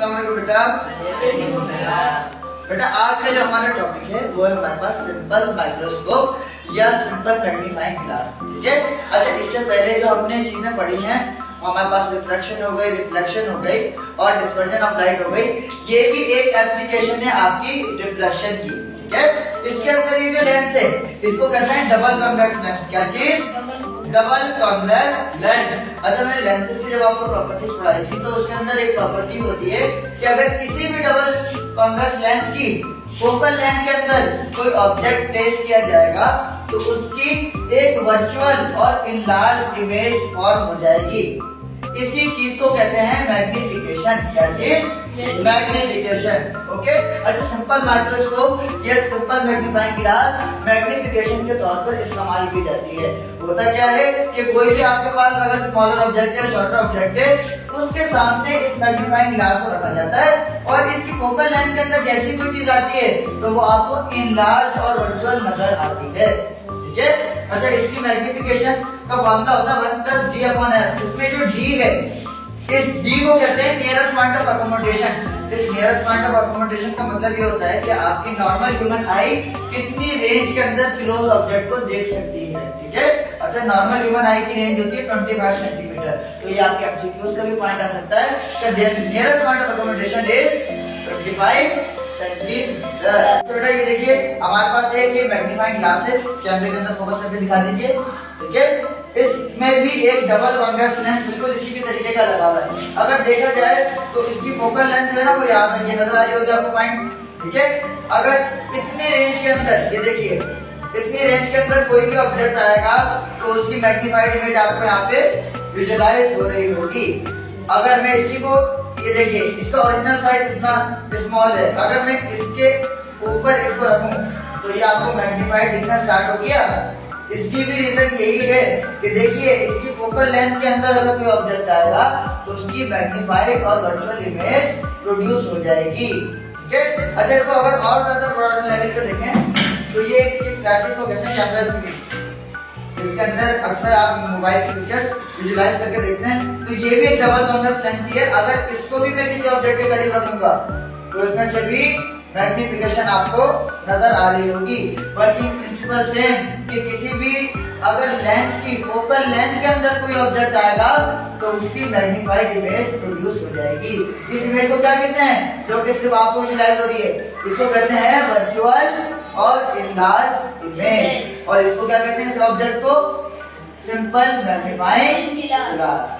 बेटा बेटा आज का जो हमारा टॉपिक है वो है हमारे पास सिंपल माइक्रोस्कोप या सिंपल मैग्नीफाइंग ग्लास। ठीक है। अच्छा, इससे पहले जो हमने चीजें पढ़ी हैं हमारे पास रिफ्रैक्शन हो गई, रिफ्लेक्शन हो गई और डिस्पर्जन ऑफ लाइट हो गई। ये भी एक एप्लीकेशन है आपकी रिफ्लेक्शन की। ठीक है। इसके अंदर ये जो लेंस है इसको कहते हैं डबल कॉन्वेक्स लेंस। क्या चीज? Double convex lens. अच्छा, मैंने लेंसेज की जब आपको प्रॉपर्टीज पढ़ाई थी तो उसके अंदर एक प्रॉपर्टी होती है कि अगर किसी भी डबल कॉन्वेक्स लेंस की फोकल लेंथ के अंदर कोई ऑब्जेक्ट प्लेस किया जाएगा तो उसकी एक वर्चुअल और इनलार्ज इमेज फॉर्म हो जाएगी। इसी चीज को कहते हैं मैग्निफिकेशन। क्या चीज? मैग्निफिकेशन। ओके। अच्छा, सिंपल माइक्रोस्कोप या सिंपल मैग्नीफाइंग ग्लास मैग्निफिकेशन के तौर पर इस्तेमाल की जाती है। होता क्या है कि कोई भी आपके पास अगर स्मॉलर ऑब्जेक्ट है, शॉर्टर ऑब्जेक्ट है, उसके सामने इस मैग्नीफाइंग ग्लास को रखा जाता है और इसकी फोकल लेंथ के अंदर जैसी कोई चीज आती है तो वो आपको इनलार्ज और वर्चुअल नजर आती है। ठीक है। अच्छा, इसकी मैग्निफिकेशन का फॉर्मूला होता है 1 + d/f। इसमें जो d है इस d को कहते हैं नियरेस्ट पॉइंट ऑफ अकोमोडेशन। इस नियरेस्ट पॉइंट ऑफ अकोमोडेशन का मतलब ये होता है कि आपकी नॉर्मल ह्यूमन आई कितनी रेंज के अंदर क्लोज ऑब्जेक्ट को देख सकती है। ठीक है। अच्छा, नॉर्मल ह्यूमन आई की रेंज होती है 25 सेंटीमीटर। तो ये आपके एमसीक्यूज का भी पॉइंट आ सकता है कि nearest point of accommodation is 25 centimetre. तो बेटा ये देखिए हमारे पास एक ये मैग्नीफाइंग ग्लास है, कैमरे के अंदर फोकस करके दिखा दीजिए। ठीक है। इसमें भी एक डबल कॉन्वेक्स लेंस बिल्कुल इसी के तरीके का लगा हुआ है। अगर देखा जाए तो इसकी फोकल लेंथ जो है ना वो यहाँ तक ये नजर आ रही होगी आपको पॉइंट। ठीक है। अगर इतने रेंज के अंदर ये देखिए इतनी रेंज के अंदर कोई भी ऑब्जेक्ट आएगा तो उसकी मैग्नीफाइड इमेज आपको यहाँ पे विजुअलाइज हो रही होगी। अगर मैं इसी को ये देखिए इसका ओरिजिनल साइज इतना स्मॉल है, अगर मैं इसके ऊपर इसको रखूं तो ये आपको मैग्नीफाइड दिखना स्टार्ट हो गया। इसकी भी रीजन यही है कि देखिए इसकी फोकल लेंथ के अंदर अगर कोई ऑब्जेक्ट आएगा तो उसकी मैग्नीफाइड और वर्चुअल इमेज प्रोड्यूस हो जाएगी। ठीक है। अच्छा, इसको अगर और ज्यादा ब्रॉड लेवल पे देखें तो ये इस ग्लासेस को कहते हैं कैमरा स्क्रीन। इसके अंदर अक्सर आप मोबाइल की पिक्चर्स विजुअलाइज करके देखते हैं तो ये भी एक डबल कॉन्वेक्स लेंस है। अगर इसको भी मैं किसी ऑब्जेक्ट के करीब रखूंगा तो इसमें से भी मैग्निफिकेशन आपको नजर आ रही होगी। वर्किंग प्रिंसिपल सेम कि किसी भी अगर लेंस की फोकल लेंथ के अंदर कोई ऑब्जेक्ट आएगा तो उसकी मैग्नीफाइड इमेज प्रोड्यूस हो जाएगी। इस इमेज को क्या कहते हैं जो कि सिर्फ आपको विजुअलाइज हो रही है? इसको कहते हैं वर्चुअल और इनलार्ज इमेज। और इसको क्या कहते हैं इस ऑब्जेक्ट को? Simple magnifying glass.